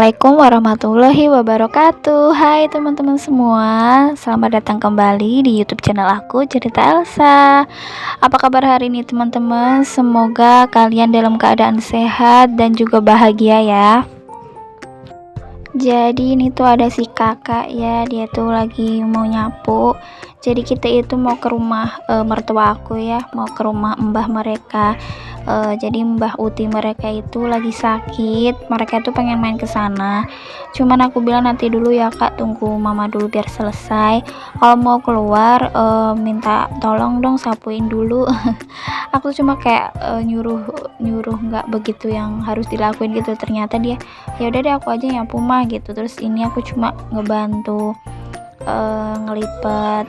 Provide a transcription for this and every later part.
Assalamualaikum warahmatullahi wabarakatuh. Hai teman-teman semua, selamat datang kembali di YouTube channel aku, Cerita Elsa. Apa kabar hari ini teman-teman? Semoga kalian dalam keadaan sehat dan juga bahagia ya. Jadi ini tuh ada si kakak ya, dia tuh lagi mau nyapu. Jadi kita itu mau ke rumah mertua aku ya, mau ke rumah mbah mereka. Jadi mbah uti mereka itu lagi sakit, mereka tuh pengen main ke sana. Cuman aku bilang nanti dulu ya kak, tunggu mama dulu biar selesai. Kalau mau keluar minta tolong dong sapuin dulu. Aku cuma kayak nyuruh nggak begitu yang harus dilakuin gitu. Ternyata dia ya udah deh aku aja nyapu mah gitu. Terus ini aku cuma ngebantu ngelipet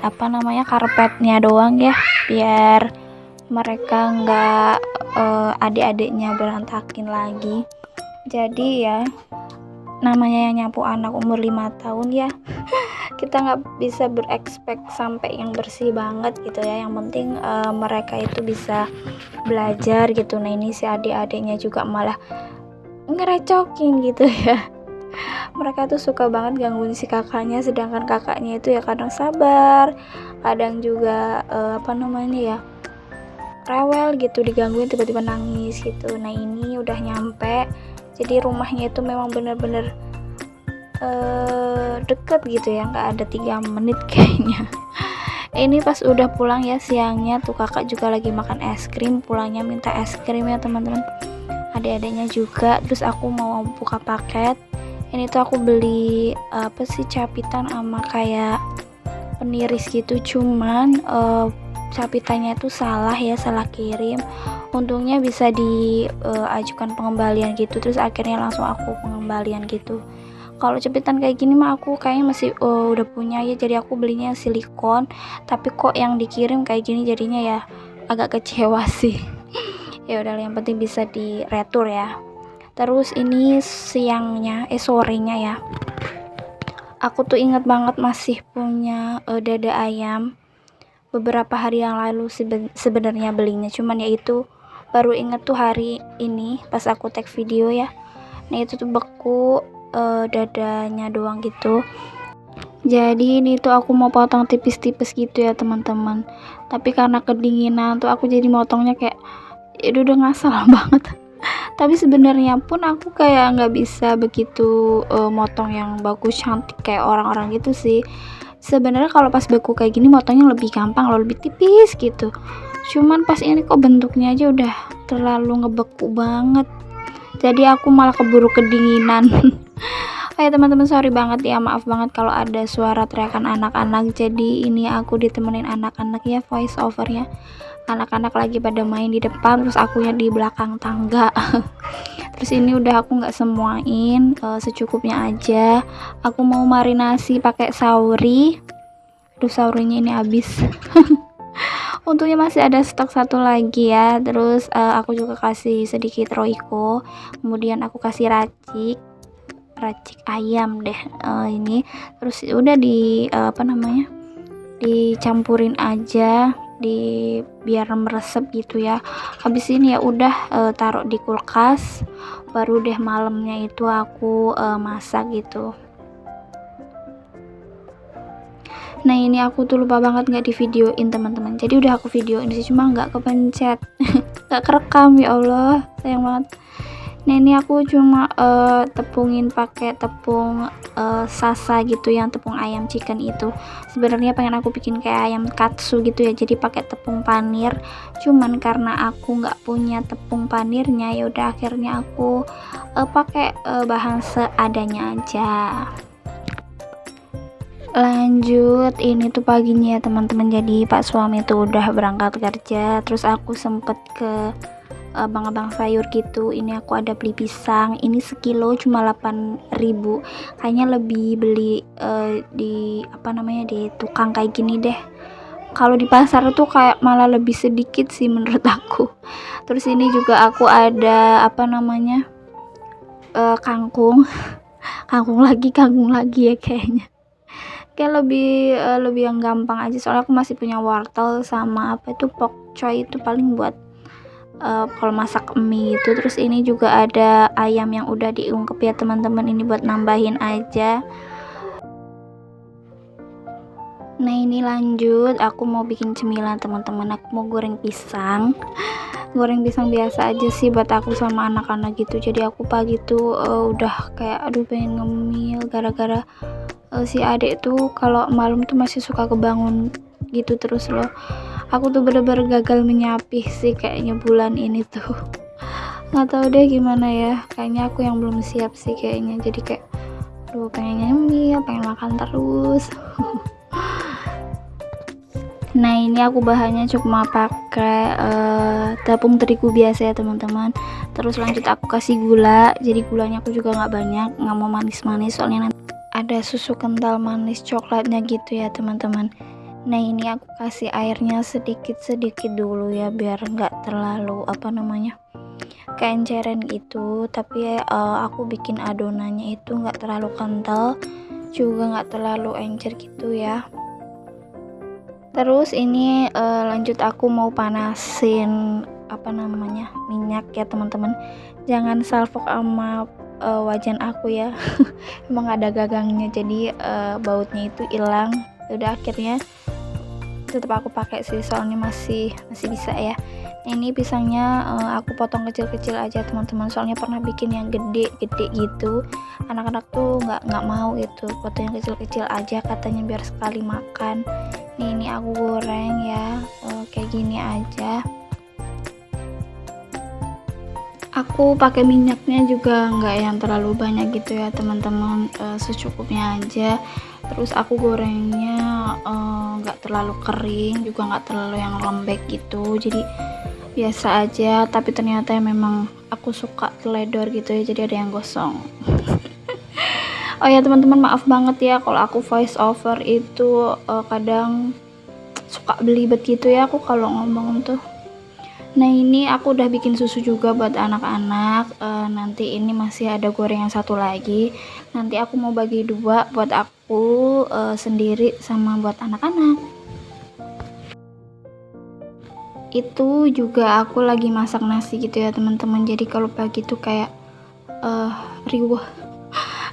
karpetnya doang ya, biar mereka nggak adik-adiknya berantakin lagi. Jadi ya namanya yang nyapu anak umur 5 tahun ya, kita nggak bisa berekspek sampai yang bersih banget gitu ya. Yang penting mereka itu bisa belajar gitu. Nah ini si adik-adiknya juga malah ngerecokin gitu ya. Mereka tuh suka banget gangguin si kakaknya, sedangkan kakaknya itu ya kadang sabar, kadang juga rewel gitu, digangguin tiba-tiba nangis gitu. Nah ini udah nyampe, jadi rumahnya itu memang bener-bener deket gitu ya, nggak ada 3 menit kayaknya. Ini pas udah pulang ya siangnya tuh kakak juga lagi makan es krim, pulangnya minta es krim ya teman-teman, adik-adiknya juga. Terus aku mau buka paket, ini tuh aku beli capitan sama kayak peniris gitu, cuman capitannya itu salah kirim. Untungnya bisa diajukan pengembalian gitu, terus akhirnya langsung aku pengembalian gitu. Kalau capitan kayak gini mah aku kayaknya masih udah punya ya, jadi aku belinya silikon, tapi kok yang dikirim kayak gini jadinya ya agak kecewa sih. Ya udah, yang penting bisa diretur ya. Terus ini sorenya ya, aku tuh inget banget masih punya dada ayam. Beberapa hari yang lalu sebenarnya belinya, cuman ya itu baru inget tuh hari ini pas aku tag video ya. Nah itu tuh beku dadanya doang gitu. Jadi ini tuh aku mau potong tipis-tipis gitu ya teman-teman, tapi karena kedinginan tuh aku jadi motongnya kayak udah ngasal banget. Tapi sebenarnya pun aku kayak nggak bisa begitu motong yang bagus cantik kayak orang-orang gitu sih. Sebenarnya kalau pas beku kayak gini motongnya lebih gampang loh, lebih tipis gitu. Cuman pas ini kok bentuknya aja udah terlalu ngebeku banget, jadi aku malah keburu kedinginan. Kayak teman-teman, sorry banget ya, maaf banget kalau ada suara teriakan anak-anak. Jadi ini aku ditemenin anak-anak ya, voice overnya. Anak-anak lagi pada main di depan, terus akunya di belakang tangga. Terus ini udah aku nggak semuain, secukupnya aja. Aku mau marinasi pakai sauri. Aduh, saurinya ini habis. Untungnya masih ada stok satu lagi ya. Terus aku juga kasih sedikit roiko, kemudian aku kasih racik ayam deh ini. Terus udah dicampurin aja biar meresep gitu ya. Habis ini ya udah taruh di kulkas, baru deh malamnya itu aku masak gitu. Nah ini aku tuh lupa banget nggak di videoin teman-teman, jadi udah aku videoin sih, cuma nggak kepencet. Nggak kerekam, ya Allah sayang banget. Nah ini aku cuma tepungin pakai tepung sasa gitu, yang tepung ayam chicken itu. Sebenarnya pengen aku bikin kayak ayam katsu gitu ya, jadi pakai tepung panir. Cuman karena aku nggak punya tepung panirnya, ya udah akhirnya aku pakai bahan seadanya aja. Lanjut, ini tuh paginya ya teman-teman, jadi pak suami tuh udah berangkat kerja. Terus aku sempet ke abang-abang sayur gitu. Ini aku ada beli pisang, ini sekilo cuma 8.000. Kayaknya lebih beli di tukang kayak gini deh. Kalau di pasar tuh kayak malah lebih sedikit sih menurut aku. Terus ini juga aku ada kangkung. kangkung lagi ya kayaknya. Kayak lebih yang gampang aja, soalnya aku masih punya wortel sama pokcoy, itu paling buat kalau masak mie itu. Terus ini juga ada ayam yang udah diungkep ya teman-teman, ini buat nambahin aja. Nah ini lanjut, aku mau bikin cemilan teman-teman. Aku mau goreng pisang biasa aja sih buat aku sama anak-anak gitu. Jadi aku pagi tuh udah kayak aduh pengen ngemil gara-gara si adik tuh kalau malam tuh masih suka kebangun gitu terus loh. Aku tuh bener-bener gagal menyapih sih kayaknya bulan ini tuh. Nggak tahu deh gimana ya, kayaknya aku yang belum siap sih kayaknya. Jadi kayak aduh pengen nyemil, pengen makan terus. Nah ini aku bahannya cuma pakai tepung terigu biasa ya teman-teman. Terus lanjut aku kasih gula, jadi gulanya aku juga nggak banyak, nggak mau manis-manis soalnya nanti ada susu kental manis coklatnya gitu ya teman-teman. Nah ini aku kasih airnya sedikit-sedikit dulu ya, biar nggak terlalu keenceran gitu. Tapi aku bikin adonannya itu nggak terlalu kental juga nggak terlalu encer gitu ya. Terus ini lanjut aku mau panasin minyak ya teman-teman. Jangan salfok sama wajan aku ya. Emang ada gagangnya, jadi bautnya itu hilang. Udah akhirnya tetap aku pakai sih soalnya masih bisa ya. Ini pisangnya aku potong kecil-kecil aja teman-teman, soalnya pernah bikin yang gede-gede gitu. Anak-anak tuh nggak mau itu, potong yang kecil-kecil aja katanya biar sekali makan. Ini aku goreng ya kayak gini aja. Aku pakai minyaknya juga nggak yang terlalu banyak gitu ya teman-teman, secukupnya aja. Terus aku gorengnya nggak terlalu kering juga nggak terlalu yang lembek gitu, jadi biasa aja. Tapi ternyata memang aku suka teledor gitu ya, jadi ada yang gosong. Oh ya teman-teman, maaf banget ya kalau aku voice over itu kadang suka belibet gitu ya aku kalau ngomong tuh. Nah ini aku udah bikin susu juga buat anak-anak. Nanti ini masih ada goreng yang satu lagi, nanti aku mau bagi dua buat aku sendiri sama buat anak-anak. Itu juga aku lagi masak nasi gitu ya teman-teman, jadi kalau pagi tuh kayak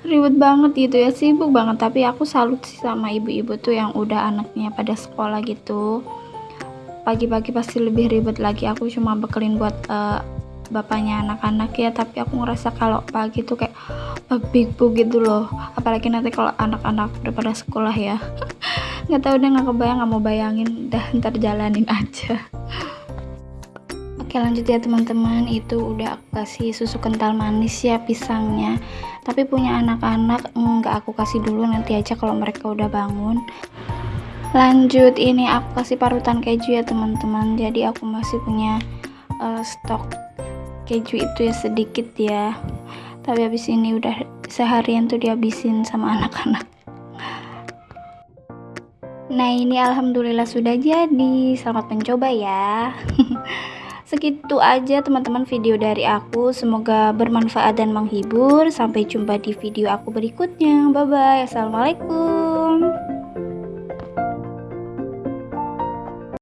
ribet banget gitu ya, sibuk banget. Tapi aku salut sih sama ibu-ibu tuh yang udah anaknya pada sekolah gitu, pagi-pagi pasti lebih ribet lagi. Aku cuma bekelin buat bapaknya anak-anak ya, tapi aku ngerasa kalau pagi tuh kayak big-big gitu loh, apalagi nanti kalau anak-anak udah pada sekolah ya. Nggak tahu deh, nggak kebayang, nggak mau bayangin, dah ntar jalanin aja. Oke lanjut ya teman-teman, itu udah aku kasih susu kental manis ya pisangnya. Tapi punya anak-anak nggak aku kasih dulu, nanti aja kalau mereka udah bangun. Lanjut ini aku kasih parutan keju ya teman-teman, jadi aku masih punya stok keju itu ya sedikit ya, tapi habis ini udah seharian tuh dihabisin sama anak-anak. Nah ini alhamdulillah sudah jadi, selamat mencoba ya. Segitu aja teman-teman video dari aku, semoga bermanfaat dan menghibur. Sampai jumpa di video aku berikutnya, bye bye, assalamualaikum.